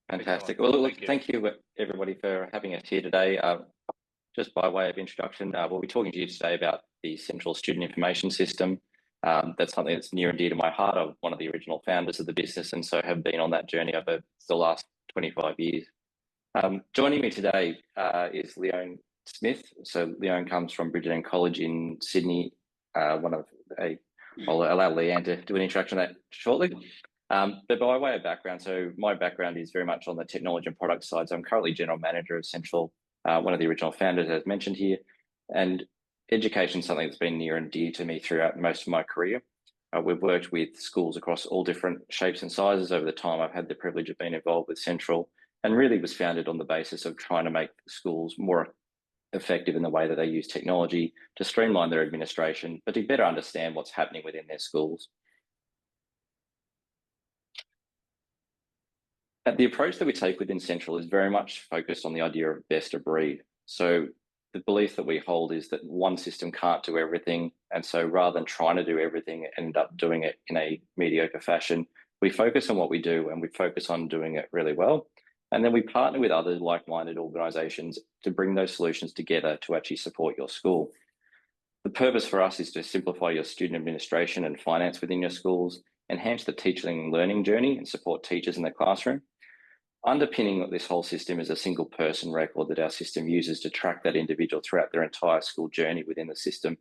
Fantastic. Well, look, thank you everybody for having us here today. Just by way of introduction, we'll be talking to you today about the Central Student Information System. That's something that's near and dear to my heart. I'm one of the original founders of the business, and so have been on that journey over the last 25 years. Joining me today is Leone Smith. So Leone comes from Bridgetton College in Sydney. I'll allow Leanne to do an introduction of that shortly. But by way of background, so my background is very much on the technology and product side. So I'm currently General Manager of Sentral, one of the original founders, as mentioned here. And education is something that's been near and dear to me throughout most of my career. We've worked with schools across all different shapes and sizes over the time. I've had the privilege of being involved with Sentral, and really was founded on the basis of trying to make schools more effective in the way that they use technology to streamline their administration, but to better understand what's happening within their schools. The approach that we take within Sentral is very much focused on the idea of best of breed. So the belief that we hold is that one system can't do everything. And so rather than trying to do everything and end up doing it in a mediocre fashion, we focus on what we do and we focus on doing it really well. And then we partner with other like-minded organisations to bring those solutions together to actually support your school. The purpose for us is to simplify your student administration and finance within your schools, enhance the teaching and learning journey and support teachers in the classroom. Underpinning this whole system is a single person record that our system uses to track that individual throughout their entire school journey within the system.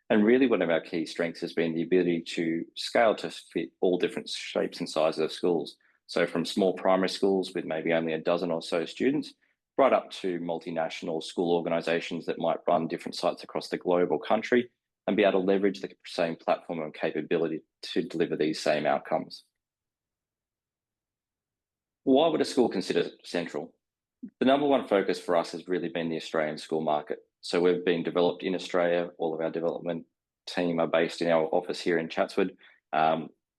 And really one of our key strengths has been the ability to scale to fit all different shapes and sizes of schools. So from small primary schools with maybe only a dozen or so students, right up to multinational school organisations that might run different sites across the globe or country and be able to leverage the same platform and capability to deliver these same outcomes. Why would a school consider Sentral? The number one focus for us has really been the Australian school market. So we've been developed in Australia. All of our development team are based in our office here in Chatswood.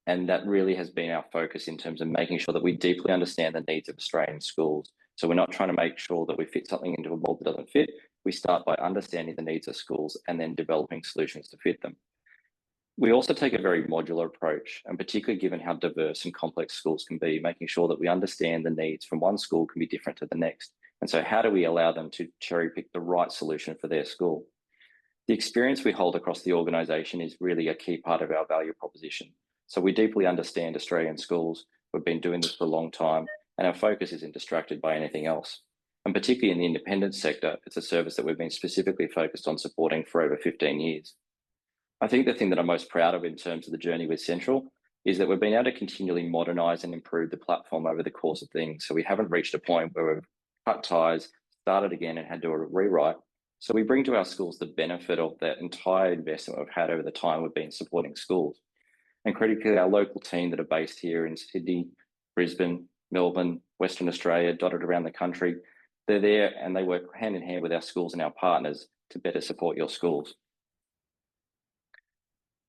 And that really has been our focus in terms of making sure that we deeply understand the needs of Australian schools. So we're not trying to make sure that we fit something into a mold that doesn't fit. We start by understanding the needs of schools and then developing solutions to fit them. We also take a very modular approach, and particularly given how diverse and complex schools can be, making sure that we understand the needs from one school can be different to the next. And so how do we allow them to cherry pick the right solution for their school? The experience we hold across the organisation is really a key part of our value proposition. So we deeply understand Australian schools. We've been doing this for a long time, and our focus isn't distracted by anything else. And particularly in the independent sector, it's a service that we've been specifically focused on supporting for over 15 years. I think the thing that I'm most proud of in terms of the journey with Sentral is that we've been able to continually modernise and improve the platform over the course of things. So we haven't reached a point where we've cut ties, started again and had to do a rewrite. So we bring to our schools the benefit of that entire investment we've had over the time we've been supporting schools. And critically, our local team that are based here in Sydney, Brisbane, Melbourne, Western Australia, dotted around the country, they're there and they work hand in hand with our schools and our partners to better support your schools.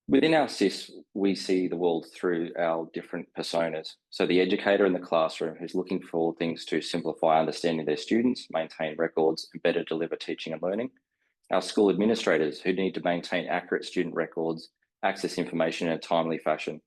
Within our SIS, we see the world through our different personas. So the educator in the classroom who's looking for things to simplify understanding their students, maintain records, and better deliver teaching and learning. Our school administrators who need to maintain accurate student records, access information in a timely fashion.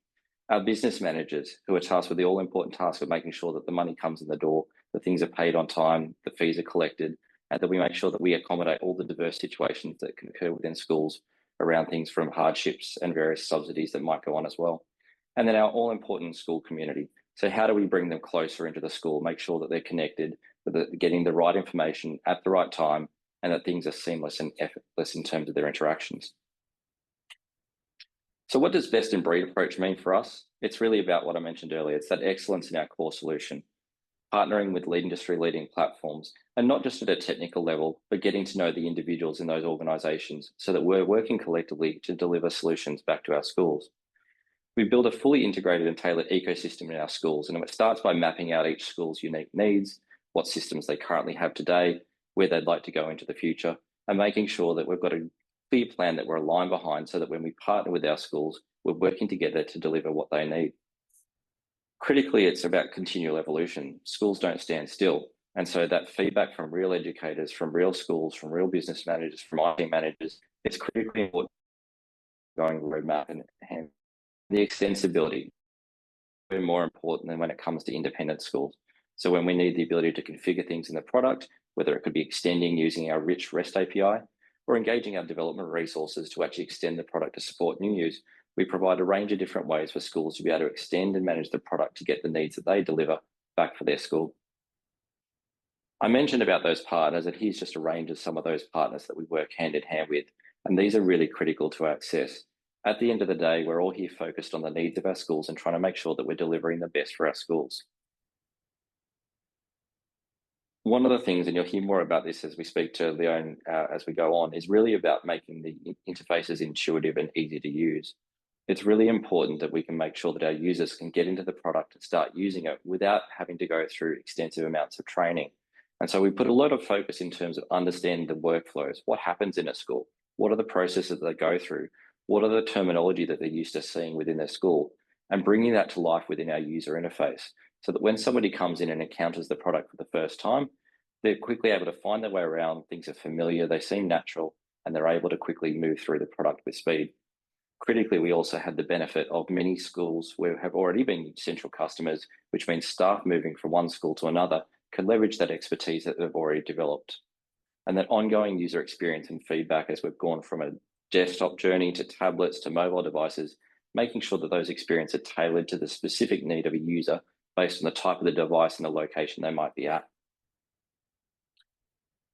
Our business managers who are tasked with the all-important task of making sure that the money comes in the door, that things are paid on time, the fees are collected, and that we make sure that we accommodate all the diverse situations that can occur within schools around things from hardships and various subsidies that might go on as well. And then our all-important school community. So how do we bring them closer into the school, make sure that they're connected, that they're getting the right information at the right time, and that things are seamless and effortless in terms of their interactions. So what does best in breed approach mean for us? It's really about what I mentioned earlier. It's that excellence in our core solution, partnering with industry-leading platforms, and not just at a technical level, but getting to know the individuals in those organisations so that we're working collectively to deliver solutions back to our schools. We build a fully integrated and tailored ecosystem in our schools, and it starts by mapping out each school's unique needs, what systems they currently have today, where they'd like to go into the future, and making sure that we've got a clear plan that we're aligned behind so that when we partner with our schools, we're working together to deliver what they need. Critically, it's about continual evolution. Schools don't stand still. And so that feedback from real educators, from real schools, from real business managers, from IT managers, it's critically important going roadmap and the extensibility is more important than when it comes to independent schools. So when we need the ability to configure things in the product, whether it could be extending using our rich REST API or engaging our development resources to actually extend the product to support new use, we provide a range of different ways for schools to be able to extend and manage the product to get the needs that they deliver back for their school. I mentioned about those partners, and here's just a range of some of those partners that we work hand in hand with, and these are really critical to our success. At the end of the day, we're all here focused on the needs of our schools and trying to make sure that we're delivering the best for our schools. One of the things, and you'll hear more about this as we speak to Leon as we go on, is really about making the interfaces intuitive and easy to use. It's really important that we can make sure that our users can get into the product and start using it without having to go through extensive amounts of training. And so we put a lot of focus in terms of understanding the workflows. What happens in a school? What are the processes that they go through? What are the terminology that they're used to seeing within their school? And bringing that to life within our user interface, so that when somebody comes in and encounters the product for the first time, they're quickly able to find their way around, things are familiar, they seem natural, and they're able to quickly move through the product with speed. Critically, we also had the benefit of many schools where have already been Sentral customers, which means staff moving from one school to another can leverage that expertise that they've already developed. And that ongoing user experience and feedback as we've gone from a desktop journey to tablets to mobile devices, making sure that those experiences are tailored to the specific need of a user based on the type of the device and the location they might be at.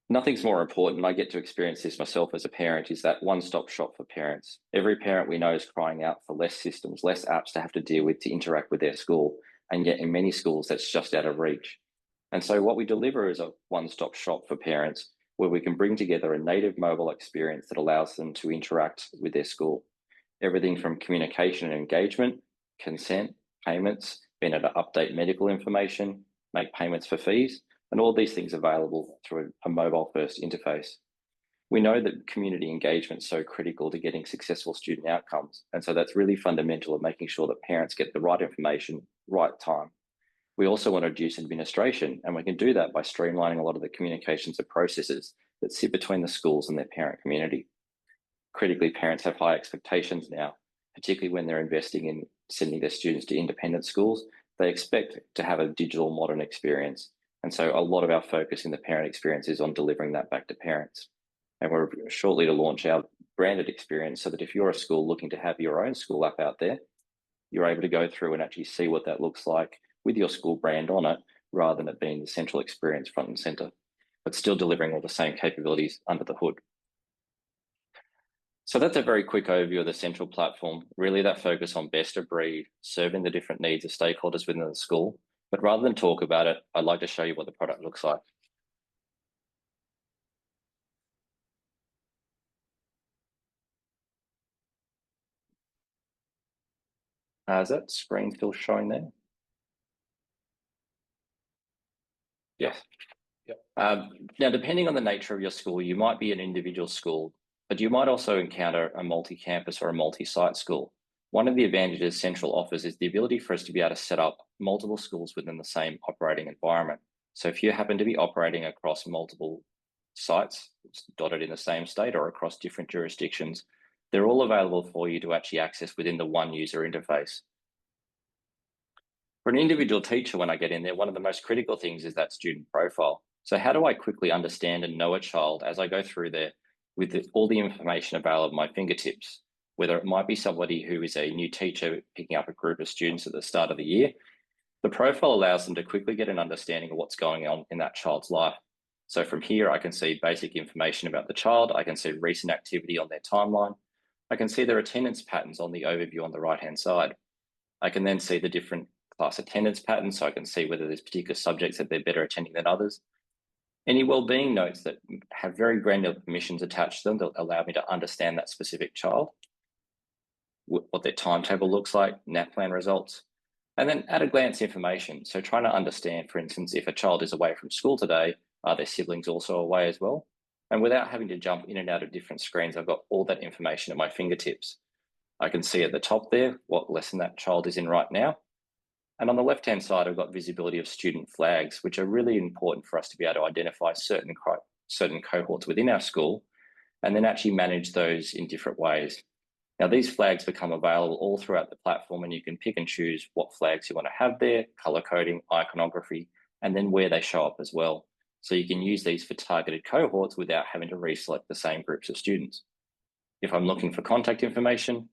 Nothing's more important, I get to experience this myself as a parent, is that one-stop shop for parents. Every parent we know is crying out for less systems, less apps to have to deal with to interact with their school, and yet in many schools that's just out of reach. And so what we deliver is a one-stop shop for parents where we can bring together a native mobile experience that allows them to interact with their school. Everything from communication and engagement, consent, payments, being able to update medical information, make payments for fees, and all these things available through a mobile-first interface. We know that community engagement is so critical to getting successful student outcomes, and so that's really fundamental of making sure that parents get the right information, right time. We also want to reduce administration, and we can do that by streamlining a lot of the communications and processes that sit between the schools and their parent community. Critically, parents have high expectations now, particularly when they're investing in sending their students to independent schools. They expect to have a digital modern experience. And so a lot of our focus in the parent experience is on delivering that back to parents. And we're shortly to launch our branded experience so that if you're a school looking to have your own school app out there, you're able to go through and actually see what that looks like with your school brand on it, rather than it being the Sentral experience front and center, but still delivering all the same capabilities under the hood. So that's a very quick overview of the Sentral platform, really that focus on best of breed, serving the different needs of stakeholders within the school. But rather than talk about it, I'd like to show you what the product looks like. Is that screen still showing there? Yes. Yep. Now, depending on the nature of your school, you might be an individual school, but you might also encounter a multi-campus or a multi-site school. One of the advantages Sentral offers is the ability for us to be able to set up multiple schools within the same operating environment. So if you happen to be operating across multiple sites dotted in the same state or across different jurisdictions, they're all available for you to actually access within the one user interface. For an individual teacher, when I get in there, one of the most critical things is that student profile. So how do I quickly understand and know a child as I go through there with all the information available at my fingertips, whether it might be somebody who is a new teacher picking up a group of students at the start of the year. The profile allows them to quickly get an understanding of what's going on in that child's life. So from here, I can see basic information about the child. I can see recent activity on their timeline. I can see their attendance patterns on the overview on the right-hand side. I can then see the different class attendance patterns, so I can see whether there's particular subjects that they're better attending than others. Any wellbeing notes that have very granular permissions attached to them that allow me to understand that specific child, what their timetable looks like, NAP plan results, and then at a glance information. So trying to understand, for instance, if a child is away from school today, are their siblings also away as well? And without having to jump in and out of different screens, I've got all that information at my fingertips. I can see at the top there what lesson that child is in right now. And on the left-hand side, I've got visibility of student flags, which are really important for us to be able to identify certain cohorts within our school and then actually manage those in different ways. Now, these flags become available all throughout the platform, and you can pick and choose what flags you want to have there, color coding, iconography, and then where they show up as well. So you can use these for targeted cohorts without having to reselect the same groups of students. If I'm looking for contact information,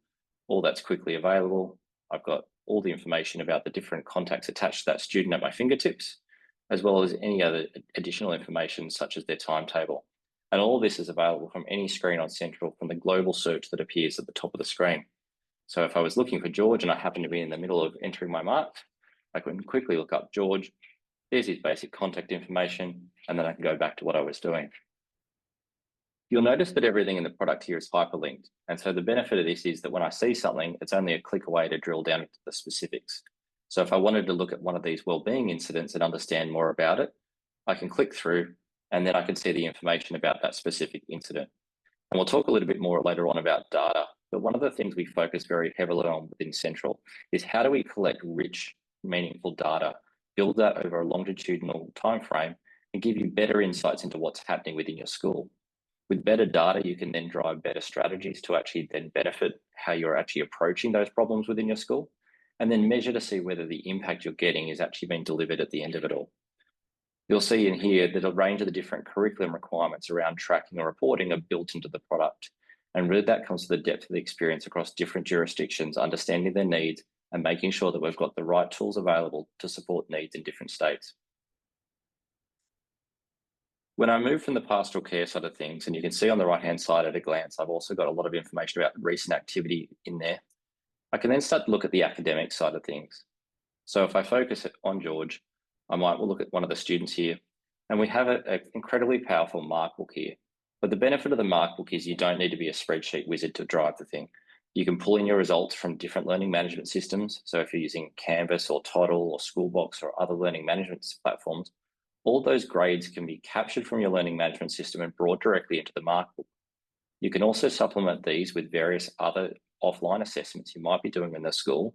all that's quickly available. I've got all the information about the different contacts attached to that student at my fingertips, as well as any other additional information such as their timetable. And all this is available from any screen on Sentral from the global search that appears at the top of the screen. So if I was looking for George and I happen to be in the middle of entering my marks, I can quickly look up George. There's his basic contact information, and then I can go back to what I was doing. You'll notice that everything in the product here is hyperlinked. And so the benefit of this is that when I see something, it's only a click away to drill down into the specifics. So if I wanted to look at one of these wellbeing incidents and understand more about it, I can click through and then I can see the information about that specific incident. And we'll talk a little bit more later on about data, but one of the things we focus very heavily on within Sentral is how do we collect rich, meaningful data, build that over a longitudinal time frame, and give you better insights into what's happening within your school. With better data, you can then drive better strategies to actually then benefit how you're actually approaching those problems within your school, and then measure to see whether the impact you're getting is actually being delivered at the end of it all. You'll see in here that a range of the different curriculum requirements around tracking or reporting are built into the product. And really that comes to the depth of the experience across different jurisdictions, understanding their needs and making sure that we've got the right tools available to support needs in different states. When I move from the pastoral care side of things, and you can see on the right-hand side at a glance, I've also got a lot of information about recent activity in there. I can then start to look at the academic side of things. So if I focus on George, I might look at one of the students here, and we have an incredibly powerful mark book here. But the benefit of the mark book is you don't need to be a spreadsheet wizard to drive the thing. You can pull in your results from different learning management systems. So if you're using Canvas or Toddle or Schoolbox or other learning management platforms, all those grades can be captured from your learning management system and brought directly into the mark book. You can also supplement these with various other offline assessments you might be doing in the school.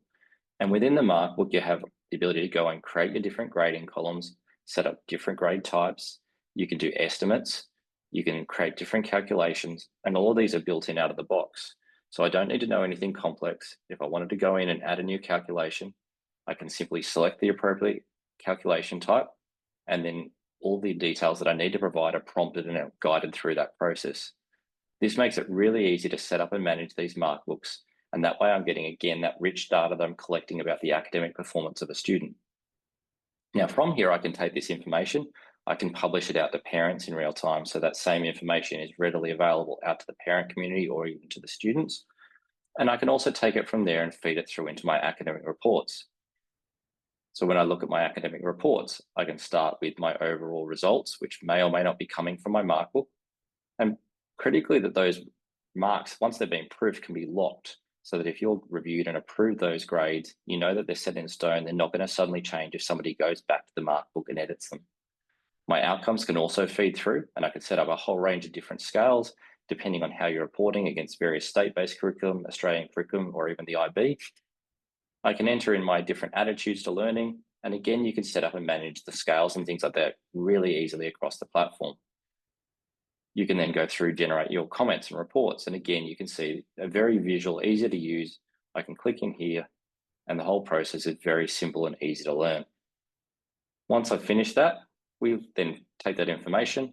And within the mark book, you have the ability to go and create your different grading columns, set up different grade types. You can do estimates. You can create different calculations, and all of these are built in out of the box. So I don't need to know anything complex. If I wanted to go in and add a new calculation, I can simply select the appropriate calculation type, and then all the details that I need to provide are prompted and are guided through that process. This makes it really easy to set up and manage these mark books, and that way I'm getting, again, that rich data that I'm collecting about the academic performance of a student. Now, from here, I can take this information, I can publish it out to parents in real time, so that same information is readily available out to the parent community or even to the students. And I can also take it from there and feed it through into my academic reports. So when I look at my academic reports, I can start with my overall results, which may or may not be coming from my mark book. And critically, that those marks, once they've been proofed, can be locked, so that if you're reviewed and approved those grades, you know that they're set in stone. They're not going to suddenly change if somebody goes back to the mark book and edits them. My outcomes can also feed through, and I can set up a whole range of different scales, depending on how you're reporting against various state-based curriculum, Australian curriculum, or even the IB. I can enter in my different attitudes to learning. And again, you can set up and manage the scales and things like that really easily across the platform. You can then go through, generate your comments and reports. And again, you can see a very visual, easy to use. I can click in here and the whole process is very simple and easy to learn. Once I've finished that, we then take that information,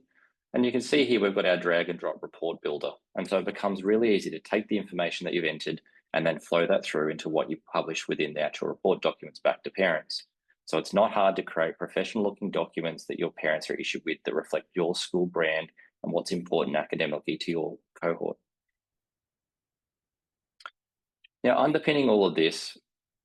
and you can see here we've got our drag and drop report builder. And so it becomes really easy to take the information that you've entered and then flow that through into what you publish within the actual report documents back to parents. So it's not hard to create professional looking documents that your parents are issued with that reflect your school brand and what's important academically to your cohort. Now, underpinning all of this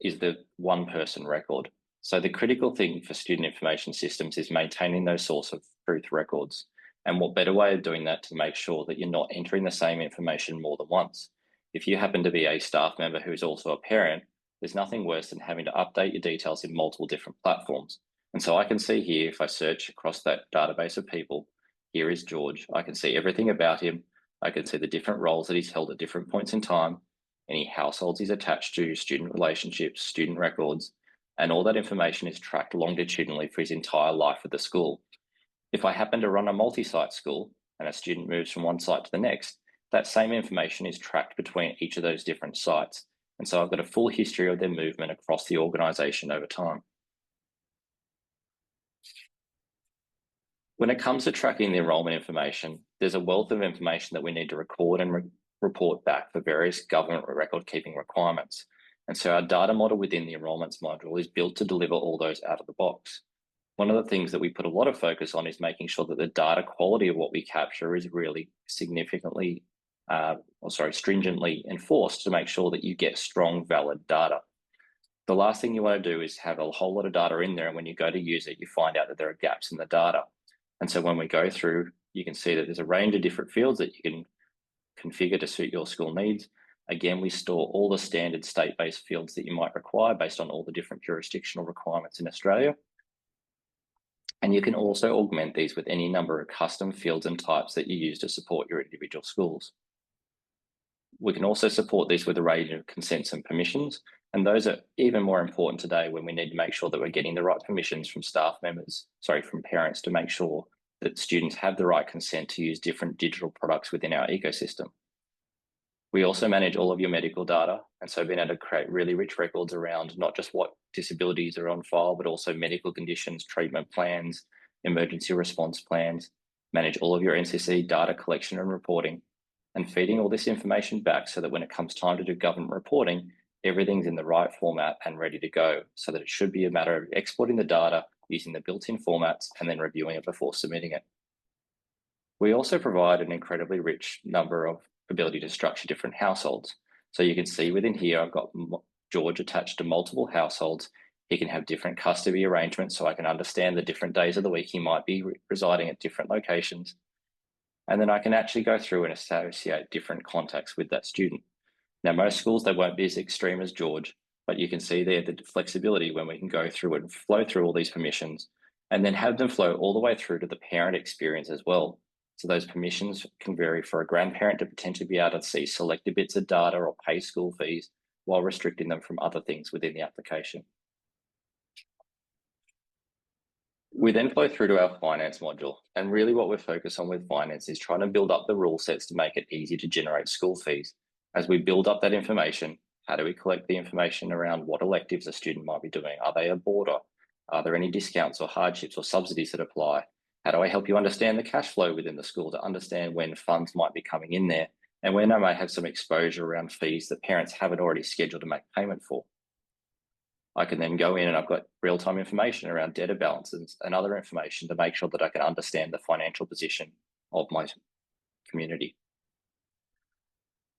is the one person record. So the critical thing for student information systems is maintaining those source of truth records. And what better way of doing that to make sure that you're not entering the same information more than once. If you happen to be a staff member who's also a parent, there's nothing worse than having to update your details in multiple different platforms. And so I can see here, if I search across that database of people, here is George. I can see everything about him. I can see the different roles that he's held at different points in time, any households he's attached to, student relationships, student records, and all that information is tracked longitudinally for his entire life at the school. If I happen to run a multi-site school and a student moves from one site to the next, that same information is tracked between each of those different sites. And so I've got a full history of their movement across the organisation over time. When it comes to tracking the enrolment information, there's a wealth of information that we need to record and report back for various government record keeping requirements. And so our data model within the enrolments module is built to deliver all those out of the box. One of the things that we put a lot of focus on is making sure that the data quality of what we capture is really significantly, stringently enforced to make sure that you get strong, valid data. The last thing you want to do is have a whole lot of data in there, and when you go to use it, you find out that there are gaps in the data. And so when we go through, you can see that there's a range of different fields that you can configure to suit your school needs. Again, we store all the standard state-based fields that you might require based on all the different jurisdictional requirements in Australia. And you can also augment these with any number of custom fields and types that you use to support your individual schools. We can also support this with a range of consents and permissions, and those are even more important today when we need to make sure that we're getting the right permissions from from parents to make sure that students have the right consent to use different digital products within our ecosystem. We also manage all of your medical data, and so being able to create really rich records around not just what disabilities are on file, but also medical conditions, treatment plans, emergency response plans, manage all of your NCC data collection and reporting, and feeding all this information back so that when it comes time to do government reporting, everything's in the right format and ready to go, so that it should be a matter of exporting the data using the built-in formats and then reviewing it before submitting it. We also provide an incredibly rich number of ability to structure different households. So you can see within here, I've got George attached to multiple households. He can have different custody arrangements, so I can understand the different days of the week he might be residing at different locations. And then I can actually go through and associate different contacts with that student. Now, most schools, they won't be as extreme as George, but you can see there the flexibility when we can go through and flow through all these permissions and then have them flow all the way through to the parent experience as well. So those permissions can vary for a grandparent to potentially be able to see selected bits of data or pay school fees while restricting them from other things within the application. We then flow through to our finance module, and really what we're focused on with finance is trying to build up the rule sets to make it easy to generate school fees. As we build up that information, how do we collect the information around what electives a student might be doing? Are they a boarder? Are there any discounts or hardships or subsidies that apply? How do I help you understand the cash flow within the school to understand when funds might be coming in there and when I may have some exposure around fees that parents haven't already scheduled to make payment for? I can then go in and I've got real-time information around debtor balances and other information to make sure that I can understand the financial position of my community.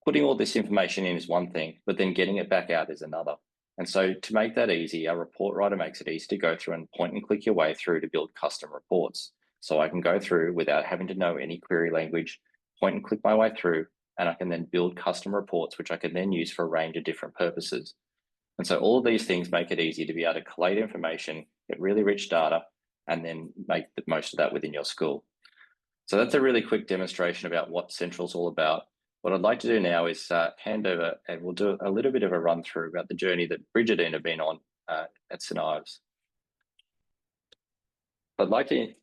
Putting all this information in is one thing, but then getting it back out is another. And so to make that easy, our report writer makes it easy to go through and point and click your way through to build custom reports. So I can go through without having to know any query language, point and click my way through, and I can then build custom reports, which I can then use for a range of different purposes. And so all of these things make it easy to be able to collate information, get really rich data, and then make the most of that within your school. So that's a really quick demonstration about what Central's all about. What I'd like to do now is hand over, and we'll do a little bit of a run through about the journey that Bridget and have been on at St Ives. I'd like to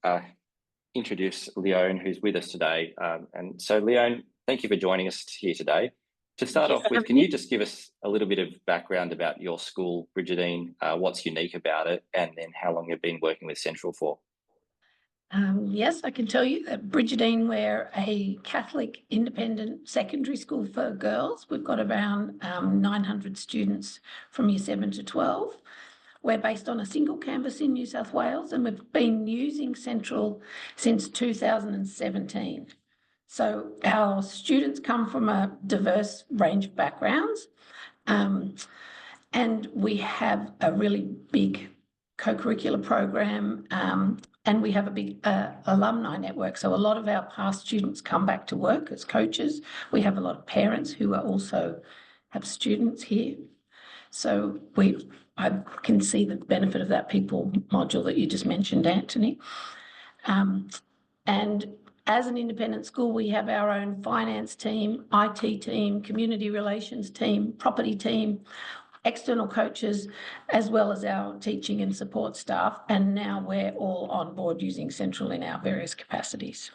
introduce Leone, who's with us today. And so Leone, thank you for joining us here today. To start off with, can you just give us a little bit of background about your school, Bridgetine, what's unique about it, and then how long you've been working with Central for? Yes, I can tell you that Bridgetine, we're a Catholic independent secondary school for girls. We've got around 900 students from year 7 to 12. We're based on a single campus in New South Wales, and we've been using Central since 2017. So our students come from a diverse range of backgrounds, and we have a really big co-curricular program, and we have a big alumni network. So a lot of our past students come back to work as coaches. We have a lot of parents who are also have students here. So I can see the benefit of that people module that you just mentioned, Anthony. And as an independent school, we have our own finance team, IT team, community relations team, property team, external coaches, as well as our teaching and support staff. And now we're all on board using Central in our various capacities.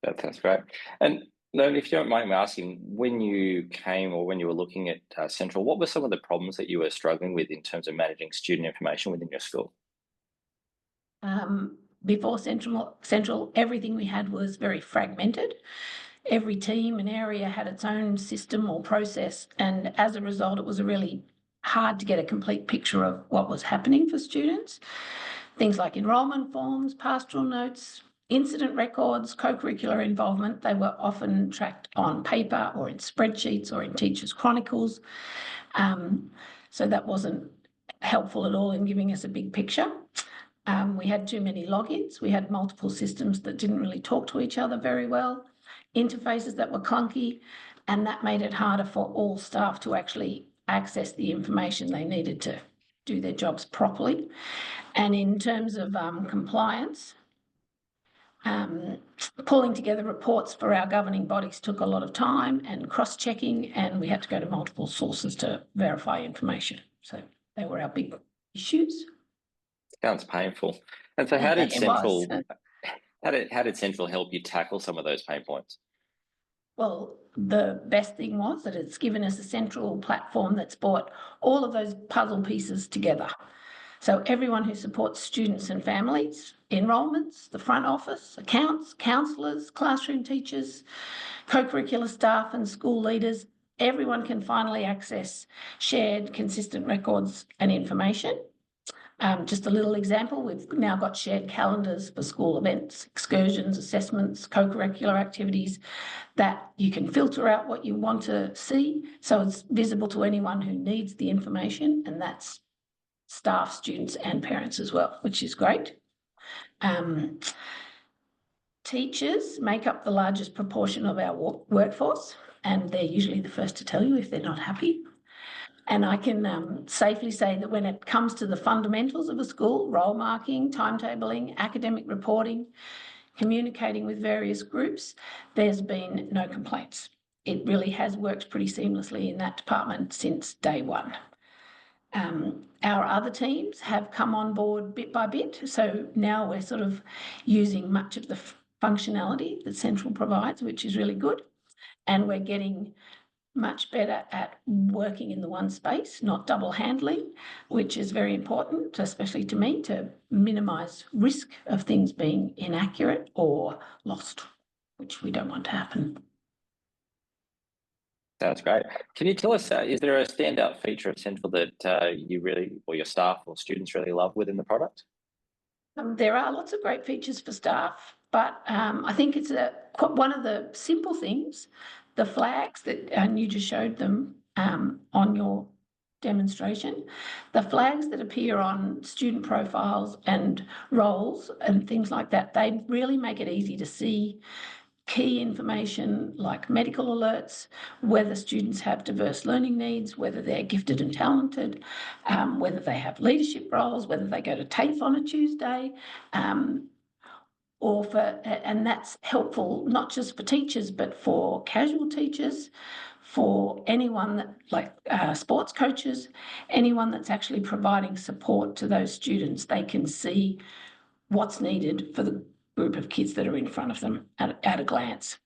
That sounds great. And Leone, if you don't mind me asking, when you came or when you were looking at Central, what were some of the problems that you were struggling with in terms of managing student information within your school? before Central, everything we had was very fragmented. Every team and area had its own system or process, and as a result, it was really hard to get a complete picture of what was happening for students. Things like enrolment forms, pastoral notes, incident records, co-curricular involvement, they were often tracked on paper or in spreadsheets or in teachers' chronicles. So that wasn't helpful at all in giving us a big picture. We had too many logins. We had multiple systems that didn't really talk to each other very well, interfaces that were clunky, and that made it harder for all staff to actually access the information they needed to do their jobs properly. And in terms of compliance, pulling together reports for our governing bodies took a lot of time and cross-checking, and we had to go to multiple sources to verify information. So they were our big issues. Sounds painful. And so how did It was. how did Central help you tackle some of those pain points? Well, the best thing was that it's given us a central platform that's brought all of those puzzle pieces together. So everyone who supports students and families, enrolments, the front office, accounts, counsellors, classroom teachers, co-curricular staff and school leaders, everyone can finally access shared consistent records and information. Just a little example, we've now got shared calendars for school events, excursions, assessments, co-curricular activities that you can filter out what you want to see. So it's visible to anyone who needs the information, and that's staff, students and parents as well, which is great. Teachers make up the largest proportion of our workforce, and they're usually the first to tell you if they're not happy. And I can safely say that when it comes to the fundamentals of a school, role marking, timetabling, academic reporting, communicating with various groups, there's been no complaints. It really has worked pretty seamlessly in that department since day one. Our other teams have come on board bit by bit, so now we're sort of using much of the functionality that Central provides, which is really good, and we're getting much better at working in the one space, not double handling, which is very important, especially to me, to minimise risk of things being inaccurate or lost, which we don't want to happen. Sounds great. Can you tell us, is there a standout feature of Central that you really, or your staff or students really love within the product? There are lots of great features for staff, but I think it's one of the simple things, the flags that, and you just showed them on your demonstration, the flags that appear on student profiles and roles and things like that, they really make it easy to see key information like medical alerts, whether students have diverse learning needs, whether they're gifted and talented, whether they have leadership roles, whether they go to TAFE on a Tuesday, and that's helpful not just for teachers, but for casual teachers, for anyone that, like sports coaches, anyone that's actually providing support to those students. They can see what's needed for the group of kids that are in front of them at a glance.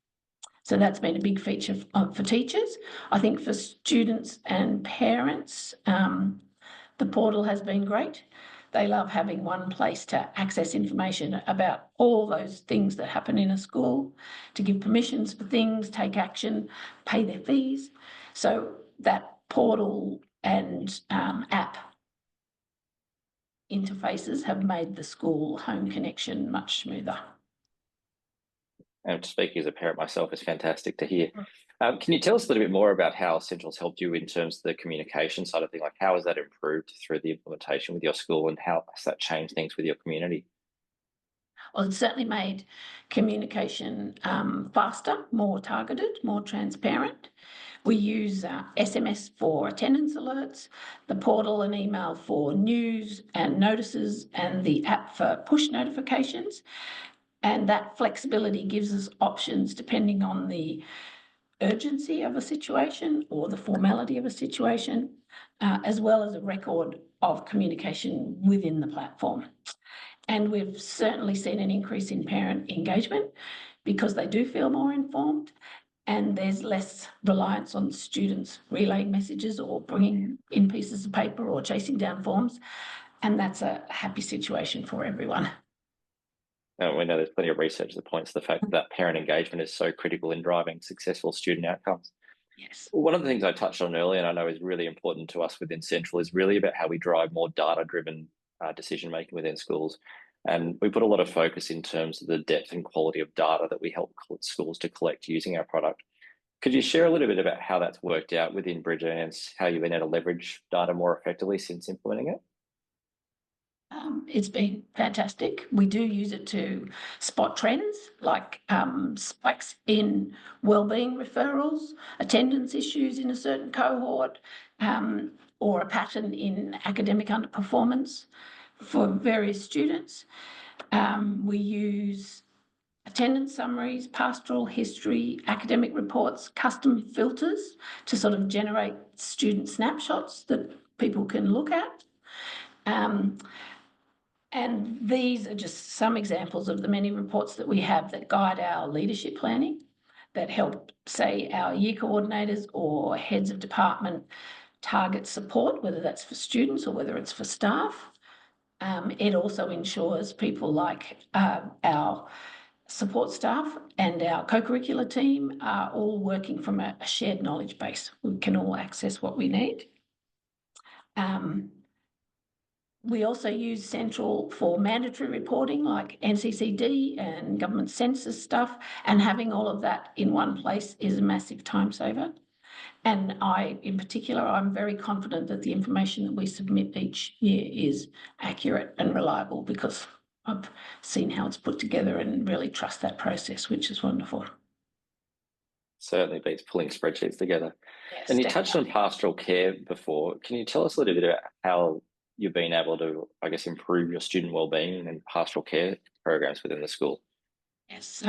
So that's been a big feature for teachers. I think for students and parents, the portal has been great. They love having one place to access information about all those things that happen in a school, to give permissions for things, take action, pay their fees. So that portal and app interfaces have made the school home connection much smoother. And speaking as a parent myself, is fantastic to hear. Can you tell us a little bit more about how Central's helped you in terms of the communication side of things? Like, how has that improved through the implementation with your school, and how has that changed things with your community? Well, it's certainly made communication faster, more targeted, more transparent. We use SMS for attendance alerts, the portal and email for news and notices, and the app for push notifications. And that flexibility gives us options depending on the urgency of a situation or the formality of a situation, as well as a record of communication within the platform. And we've certainly seen an increase in parent engagement because they do feel more informed, and there's less reliance on students relaying messages or bringing in pieces of paper or chasing down forms. And that's a happy situation for everyone. We know there's plenty of research that points to the fact that parent engagement is so critical in driving successful student outcomes. Yes. One of the things I touched on earlier, and I know is really important to us within Central, is really about how we drive more data-driven decision making within schools. And we put a lot of focus in terms of the depth and quality of data that we help schools to collect using our product. Could you share a little bit about how that's worked out within Bridget and how you've been able to leverage data more effectively since implementing it? It's been fantastic. We do use it to spot trends like spikes in wellbeing referrals, attendance issues in a certain cohort, or a pattern in academic underperformance for various students. We use attendance summaries, pastoral history, academic reports, custom filters to sort of generate student snapshots that people can look at. And these are just some examples of the many reports that we have that guide our leadership planning, that help, say, our year coordinators or heads of department target support, whether that's for students or whether it's for staff. It also ensures people like our support staff and our co-curricular team are all working from a shared knowledge base. We can all access what we need. We also use Sentral for mandatory reporting like NCCD and government census stuff, and having all of that in one place is a massive time saver. And in particular, I'm very confident that the information that we submit each year is accurate and reliable, because I've seen how it's put together and really trust that process, which is wonderful. Certainly beats pulling spreadsheets together. Yes, And you touched on definitely. pastoral care before. Can you tell us a little bit about how you've been able to, I guess, improve your student wellbeing and pastoral care programs within the school? Yes,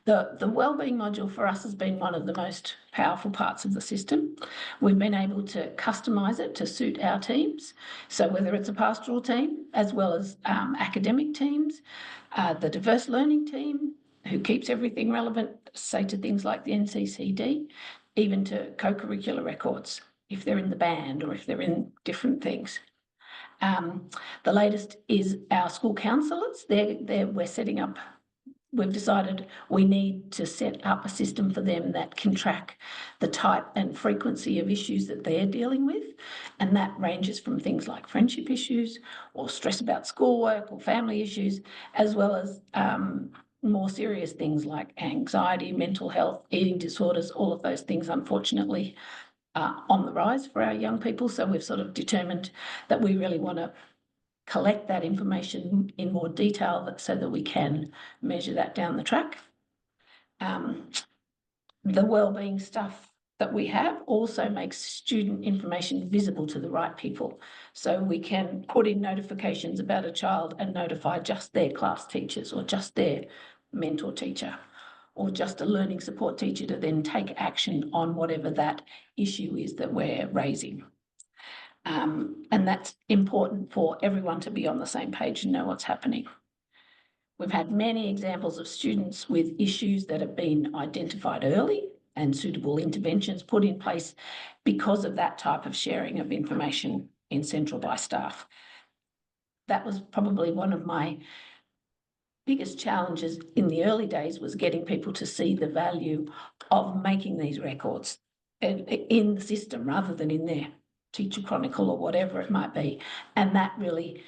the wellbeing module for us has been one of the most powerful parts of the system. We've been able to customise it to suit our teams. So whether it's a pastoral team as well as academic teams, the diverse learning team who keeps everything relevant, say to things like the NCCD, even to co-curricular records if they're in the band or if they're in different things. The latest is our school counsellors. We're setting up. We've decided we need to set up a system for them that can track the type and frequency of issues that they're dealing with. And that ranges from things like friendship issues or stress about schoolwork or family issues, as well as more serious things like anxiety, mental health, eating disorders. All of those things, unfortunately, are on the rise for our young people. So we've sort of determined that we really want to collect that information in more detail so that we can measure that down the track. The wellbeing stuff that we have also makes student information visible to the right people. So we can put in notifications about a child and notify just their class teachers or just their mentor teacher or just a learning support teacher to then take action on whatever that issue is that we're raising. And that's important for everyone to be on the same page and know what's happening. We've had many examples of students with issues that have been identified early and suitable interventions put in place because of that type of sharing of information in Sentral by staff. That was probably one of my biggest challenges in the early days, was getting people to see the value of making these records in the system rather than in their teacher chronicle or whatever it might be. And that really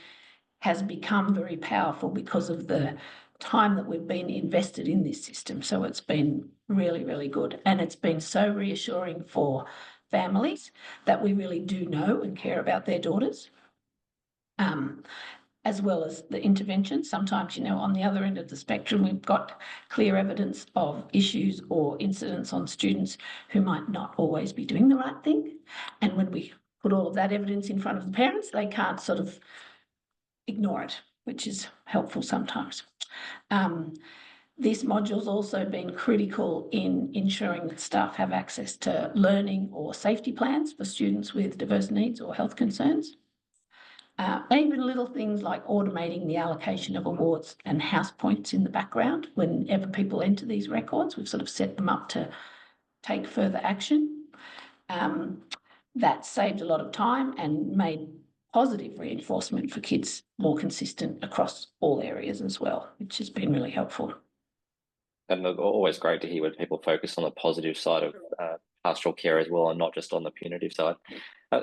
has become very powerful because of the time that we've been invested in this system. So it's been really, really good. And it's been so reassuring for families that we really do know and care about their daughters. As well as the intervention. Sometimes, on the other end of the spectrum, we've got clear evidence of issues or incidents on students who might not always be doing the right thing. And when we put all of that evidence in front of the parents, they can't sort of ignore it, which is helpful sometimes. This module's also been critical in ensuring that staff have access to learning or safety plans for students with diverse needs or health concerns. Even little things like automating the allocation of awards and house points in the background whenever people enter these records. We've sort of set them up to take further action. That saved a lot of time and made positive reinforcement for kids, more consistent across all areas as well, which has been really helpful. And look, always great to hear when people focus on the positive side of pastoral care as well, and not just on the punitive side.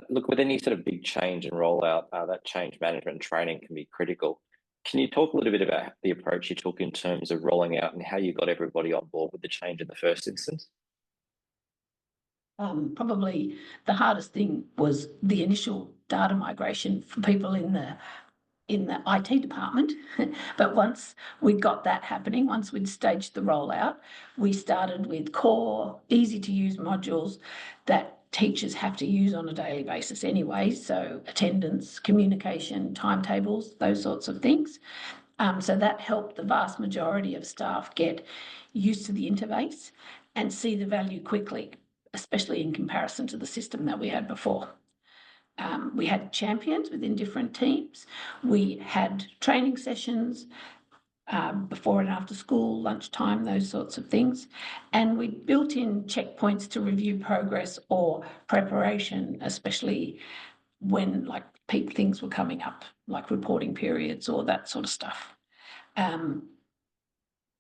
Look, with any sort of big change and rollout, that change management and training can be critical. Can you talk a little bit about the approach you took in terms of rolling out and how you got everybody on board with the change in the first instance? Probably the hardest thing was the initial data migration for people in the IT department. But once we got that happening, once we'd staged the rollout, we started with core, easy to use modules that teachers have to use on a daily basis anyway. So attendance, communication, timetables, those sorts of things. So that helped the vast majority of staff get used to the interface and see the value quickly, especially in comparison to the system that we had before. We had champions within different teams. We had training sessions before and after school, lunchtime, those sorts of things. And we built in checkpoints to review progress or preparation, especially when like peak things were coming up, like reporting periods or that sort of stuff.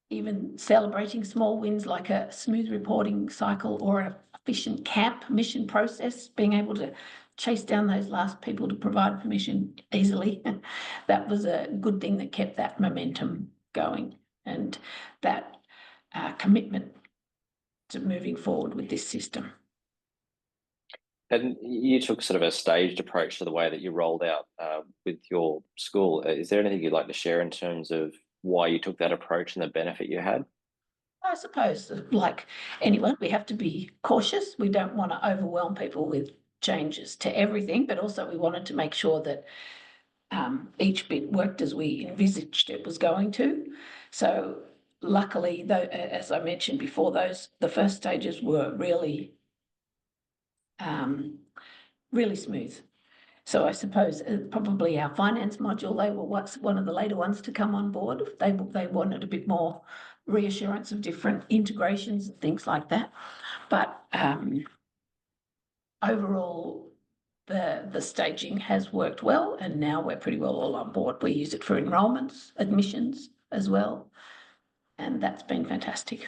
Even celebrating small wins like a smooth reporting cycle or an efficient camp mission process, being able to chase down those last people to provide permission easily. That was a good thing that kept that momentum going, and that commitment to moving forward with this system. And you took sort of a staged approach to the way that you rolled out with your school. Is there anything you'd like to share in terms of why you took that approach and the benefit you had? I suppose, like anyone, we have to be cautious. We don't want to overwhelm people with changes to everything, but also we wanted to make sure that each bit worked as we envisaged it was going to. So luckily, though, as I mentioned before, the first stages were really, really smooth. So I suppose probably our finance module, they were one of the later ones to come on board. They wanted a bit more reassurance of different integrations and things like that. But overall, the staging has worked well, and now we're pretty well all on board. We use it for enrolments, admissions as well, and that's been fantastic.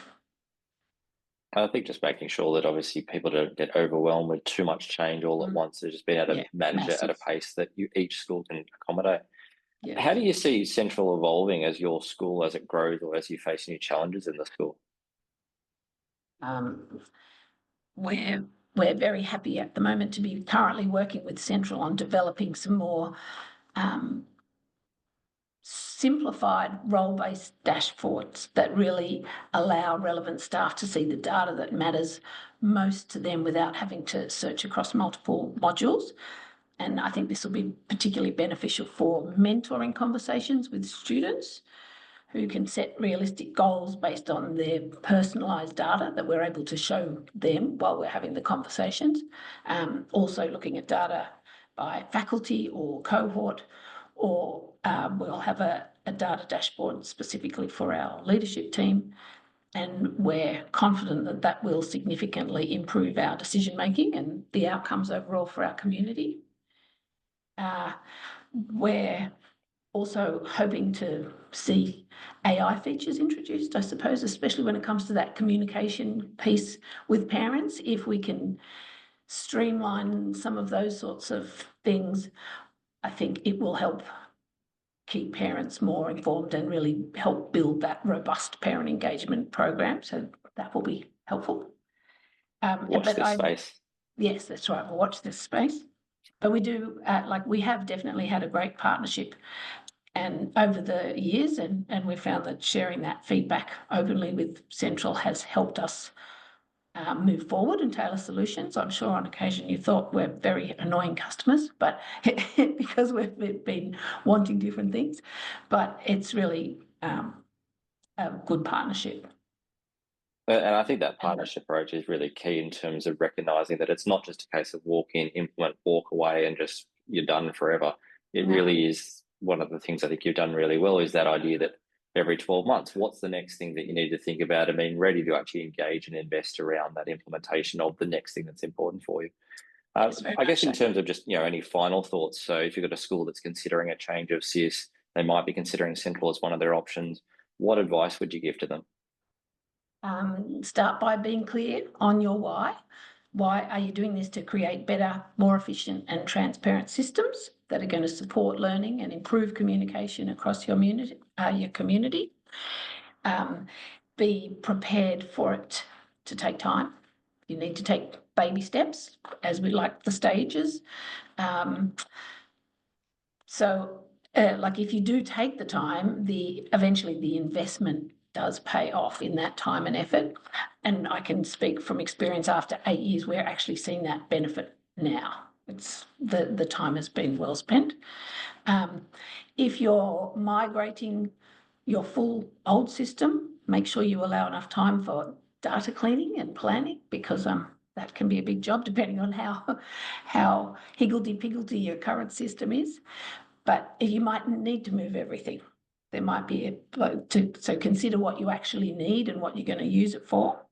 I think just making sure that obviously people don't get overwhelmed with too much change all at once. They're just being able to manage it at a pace that each school can accommodate. Yeah. How do you see Central evolving as your school, as it grows, or as you face new challenges in the school? We're very happy at the moment to be currently working with Central on developing some more simplified role-based dashboards that really allow relevant staff to see the data that matters most to them without having to search across multiple modules. And I think this will be particularly beneficial for mentoring conversations with students who can set realistic goals based on their personalised data that we're able to show them while we're having the conversations. Also looking at data by faculty or cohort, or we'll have a data dashboard specifically for our leadership team. And we're confident that that will significantly improve our decision making and the outcomes overall for our community. We're also hoping to see AI features introduced, I suppose, especially when it comes to that communication piece with parents. If we can streamline some of those sorts of things, I think it will help keep parents more informed and really help build that robust parent engagement program. So that will be helpful. Watch this space. Yes, that's right. We'll watch this space. But we do, we have definitely had a great partnership and over the years, and we found that sharing that feedback openly with Central has helped us move forward and tailor solutions. I'm sure on occasion you thought we're very annoying customers, but because we've been wanting different things, but it's really a good partnership. And I think that partnership approach is really key in terms of recognizing that it's not just a case of walk in, implement, walk away, and just you're done forever. It really is one of the things I think you've done really well is that idea that every 12 months, what's the next thing that you need to think about and being ready to actually engage and invest around that implementation of the next thing that's important for you. Thanks very I much, guess in Shane. terms of just, any final thoughts. So if you've got a school that's considering a change of SIS, they might be considering Central as one of their options. What advice would you give to them? Start by being clear on your why. Why are you doing this? To create better, more efficient and transparent systems that are going to support learning and improve communication across your community. Be prepared for it to take time. You need to take baby steps, as we like the stages. Like if you do take the time, eventually the investment does pay off in that time and effort. And I can speak from experience, after 8 years, we're actually seeing that benefit now. It's the time has been well spent. If you're migrating your full old system, make sure you allow enough time for data cleaning and planning, because that can be a big job depending on how higgledy-piggledy your current system is. But you might need to move everything. There might be so consider what you actually need and what you're going to use it for.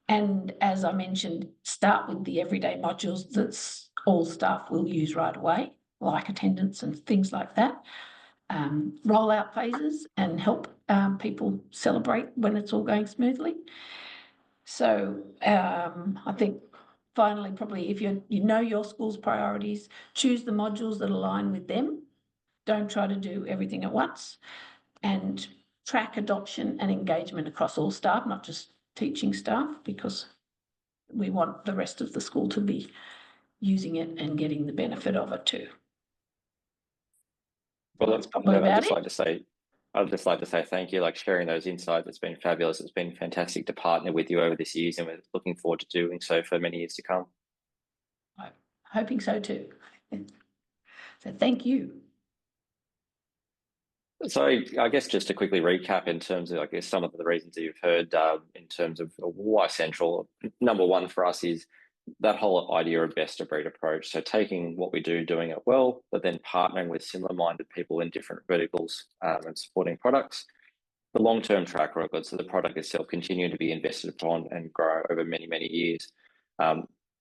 And as I mentioned, start with the everyday modules that all staff will use right away, like attendance and things like that. Rollout phases and help people celebrate when it's all going smoothly. So I think finally, probably if you know your school's priorities, choose the modules that align with them. Don't try to do everything at once, and track adoption and engagement across all staff, not just teaching staff, because we want the rest of the school to be using it and getting the benefit of it too. Well, That's probably about it. I'd just like to say thank you, like sharing those insights. It's been fabulous. It's been fantastic to partner with you over this years, and we're looking forward to doing so for many years to come. I'm hoping so too. So thank you. So I guess just to quickly recap in terms of, I guess, some of the reasons that you've heard in terms of why Central. Number one for us is that whole idea of best of breed approach. So taking what we do, doing it well, but then partnering with similar-minded people in different verticals and supporting products. The long-term track record, so the product itself continuing to be invested upon and grow over many, many years.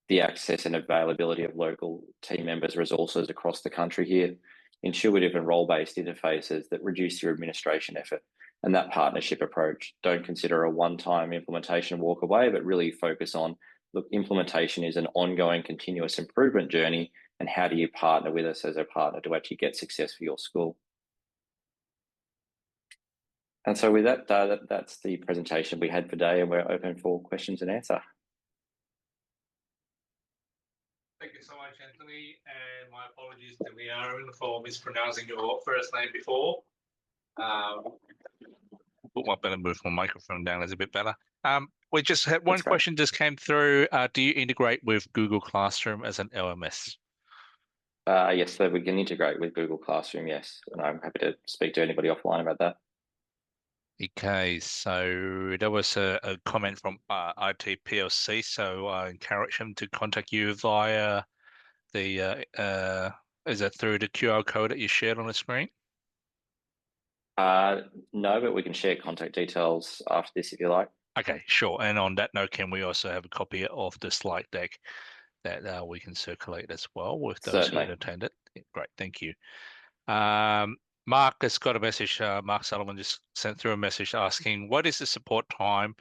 The access and availability of local team members, resources across the country here, intuitive and role-based interfaces that reduce your administration effort, and that partnership approach. Don't consider a one-time implementation walk away, but really focus on, look, implementation is an ongoing continuous improvement journey, and how do you partner with us as a partner to actually get success for your school? And so with that, that's the presentation we had for today, and we're open for questions and answer. Thank you so much, Anthony, and my apologies to Aaron for mispronouncing your first name before. Better move my microphone down. It's a bit better. We just had one question just came through. Do you integrate with Google Classroom as an LMS? Yes, so we can integrate with Google Classroom, yes. And I'm happy to speak to anybody offline about that. Okay, so there was a comment from IT PLC, so I encourage them to contact you via the, is that through the QR code that you shared on the screen? No, but we can share contact details after this if you like. Okay, sure. And on that note, can we also have a copy of the slide deck that we can circulate as well with those who attended? Yeah, great, thank you. Mark has got a message. Mark Sullivan just sent through a message asking, what is the support time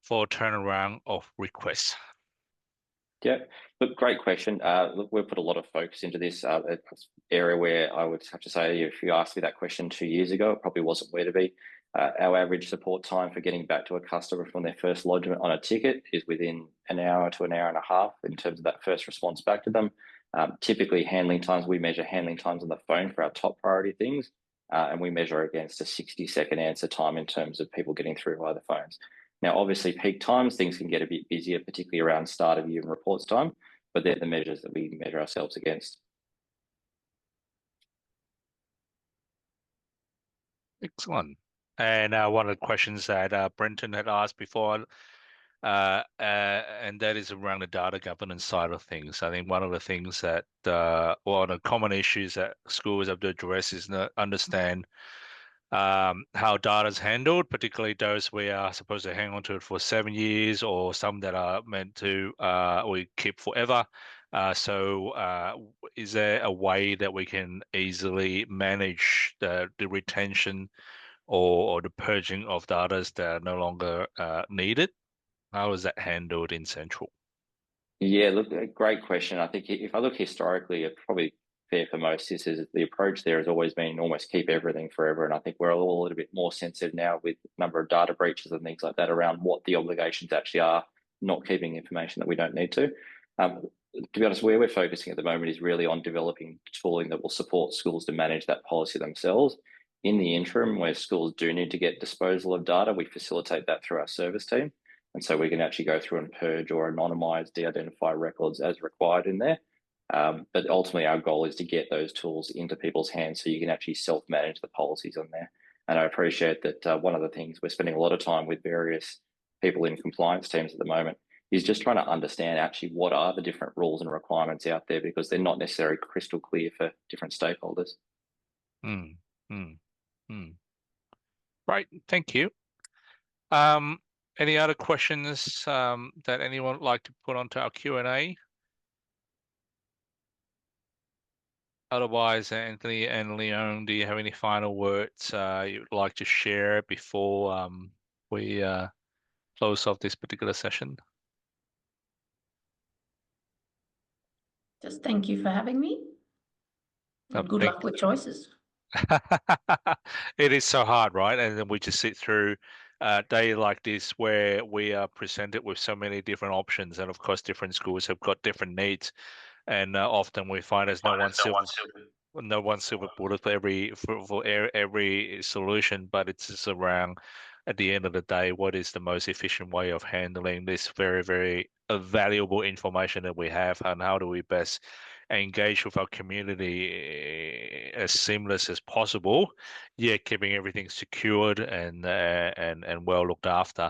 for turnaround of requests? Yeah, look, great question. Look, we've put a lot of focus into this area where I would have to say, if you asked me that question 2 years ago, it probably wasn't where to be. Our average support time for getting back to a customer from their first lodgement on a ticket is within an hour to an hour and a half in terms of that first response back to them. Typically, handling times, we measure handling times on the phone for our top priority things, and we measure against a 60-second answer time in terms of people getting through via the phones. Now, obviously, peak times, things can get a bit busier, particularly around start of year and reports time, but they're the measures that we measure ourselves against. Excellent. And one of the questions that Brenton had asked before, and that is around the data governance side of things. I think one of the things that, one of the common issues that schools have to address is to understand how data is handled, particularly those we are supposed to hang on to it for 7 years, or some that are meant to we keep forever. Is there a way that we can easily manage the retention or the purging of data that are no longer needed? How is that handled in Sentral? Yeah, look, a great question. I think if I look historically, it's probably fair for most. This is the approach there has always been almost keep everything forever. And I think we're all a little bit more sensitive now with the number of data breaches and things like that around what the obligations actually are, not keeping information that we don't need to. To be honest, where we're focusing at the moment is really on developing tooling that will support schools to manage that policy themselves. In the interim, where schools do need to get disposal of data, we facilitate that through our service team. And so we can actually go through and purge or anonymize, de-identify records as required in there. But ultimately, our goal is to get those tools into people's hands so you can actually self-manage the policies on there. And I appreciate that one of the things we're spending a lot of time with various people in compliance teams at the moment is just trying to understand actually what are the different rules and requirements out there, because they're not necessarily crystal clear for different stakeholders. Mm, mm, mm. Right, thank you. Any other questions that anyone would like to put onto our Q&A? Otherwise, Anthony and Leon, do you have any final words you'd like to share before we close off this particular session? Just thank you for having me. And good luck with choices. It is so hard, right? And then we just sit through a day like this where we are presented with so many different options, and of course, different schools have got different needs, and often we find there's no one silver bullet for every solution, but it's just around, at the end of the day, what is the most efficient way of handling this very, very valuable information that we have, and how do we best engage with our community as seamless as possible, yet keeping everything secured and well looked after.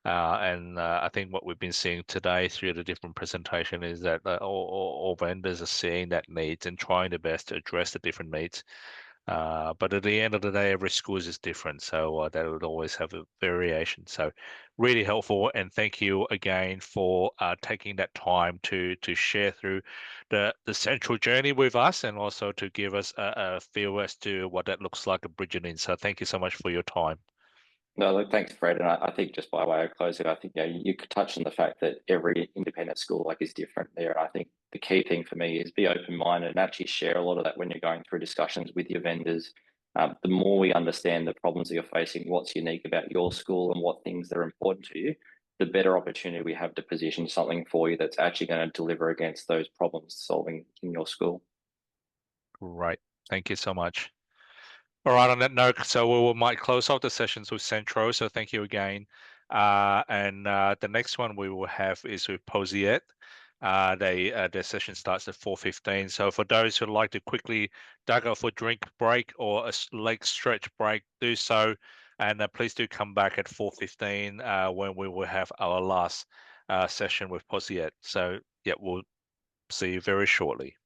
I think what we've been seeing today through the different presentation is that all vendors are seeing that needs and trying their best to address the different needs. But at the end of the day, every school is different, so that would always have a variation. So really helpful, and thank you again for taking that time to share through the Sentral journey with us, and also to give us a feel as to what that looks like at Bridgeton. So thank you so much for your time. No, look, thanks, Fred. And I think just by way of closing, I think you could touch on the fact that every independent school is different there. And I think the key thing for me is be open-minded and actually share a lot of that when you're going through discussions with your vendors. The more we understand the problems that you're facing, what's unique about your school and what things that are important to you, the better opportunity we have to position something for you that's actually going to deliver against those problems solving in your school. Right. Thank you so much. All right, on that note, so we might close off the sessions with Sentral. So thank you again. The next one we will have is with Posiet. Their session starts at 4:15. So for those who'd like to quickly duck off a drink break or a leg stretch break, do so. And please do come back at 4:15 when we will have our last session with Posiet. So yeah, we'll see you very shortly.